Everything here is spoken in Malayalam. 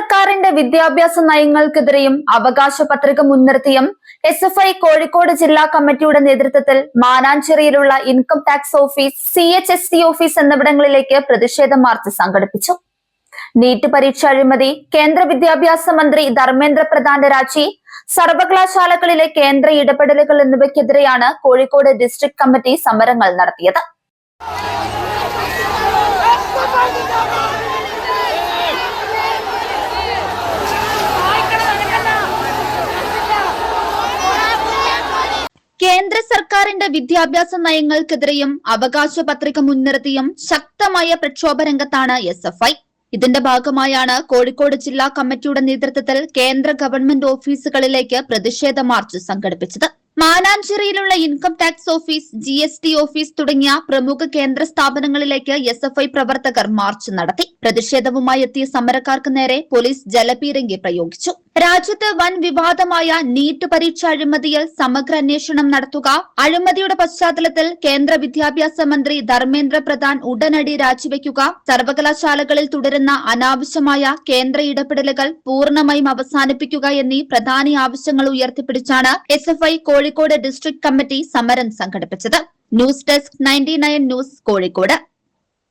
സർക്കാരിന്റെ വിദ്യാഭ്യാസ നയങ്ങൾക്കെതിരെയും അവകാശ പത്രിക മുൻനിർത്തിയും SFI കോഴിക്കോട് ജില്ലാ കമ്മിറ്റിയുടെ നേതൃത്വത്തിൽ മാനാഞ്ചിറയിലുള്ള income tax office, CHST office എന്നിവിടങ്ങളിലേക്ക് പ്രതിഷേധ മാർച്ച് സംഘടിപ്പിച്ചു. നീറ്റ് പരീക്ഷ അഴിമതി, കേന്ദ്ര വിദ്യാഭ്യാസ മന്ത്രി ധർമ്മേന്ദ്ര പ്രധാന്റെ രാജി, സർവകലാശാലകളിലെ കേന്ദ്ര ഇടപെടലുകൾ എന്നിവയ്ക്കെതിരെയാണ് കോഴിക്കോട് ഡിസ്ട്രിക്ട് കമ്മിറ്റി സമരങ്ങൾ നടത്തിയത്. കേന്ദ്ര സർക്കാരിന്റെ വിദ്യാഭ്യാസ നയങ്ങൾക്കെതിരെയും അവകാശ പത്രിക മുൻനിർത്തിയും ശക്തമായ പ്രക്ഷോഭ രംഗത്താണ് SFI. ഇതിന്റെ ഭാഗമായാണ് കോഴിക്കോട് ജില്ലാ കമ്മിറ്റിയുടെ നേതൃത്വത്തിൽ കേന്ദ്ര ഗവൺമെന്റ് ഓഫീസുകളിലേക്ക് പ്രതിഷേധ മാർച്ച് സംഘടിപ്പിച്ചത്. മാനാഞ്ചിറയിലുള്ള income tax office, GST office തുടങ്ങിയ പ്രമുഖ കേന്ദ്ര സ്ഥാപനങ്ങളിലേക്ക് SFI പ്രവർത്തകർ മാർച്ച് നടത്തി. പ്രതിഷേധവുമായി എത്തിയ സമരക്കാർക്ക് നേരെ പോലീസ് ജലപീരങ്കി പ്രയോഗിച്ചു. രാജ്യത്ത് വൻ വിവാദമായ നീറ്റ് പരീക്ഷ അഴിമതിയിൽ സമഗ്ര അന്വേഷണം നടത്തുക, അഴിമതിയുടെ പശ്ചാത്തലത്തിൽ കേന്ദ്ര വിദ്യാഭ്യാസ മന്ത്രി ധർമ്മേന്ദ്ര പ്രധാൻ ഉടനടി രാജിവെക്കുക, സർവകലാശാലകളിൽ തുടരുന്ന അനാവശ്യമായ കേന്ദ്ര ഇടപെടലുകൾ പൂർണ്ണമായും അവസാനിപ്പിക്കുക എന്നീ പ്രധാന ആവശ്യങ്ങൾ ഉയർത്തിപ്പിടിച്ചാണ് SFI കോഴിക്കോട് ഡിസ്ട്രിക്ട് കമ്മിറ്റി സമരം സംഘടിപ്പിച്ചത്. News desk 99 news Kozhikode.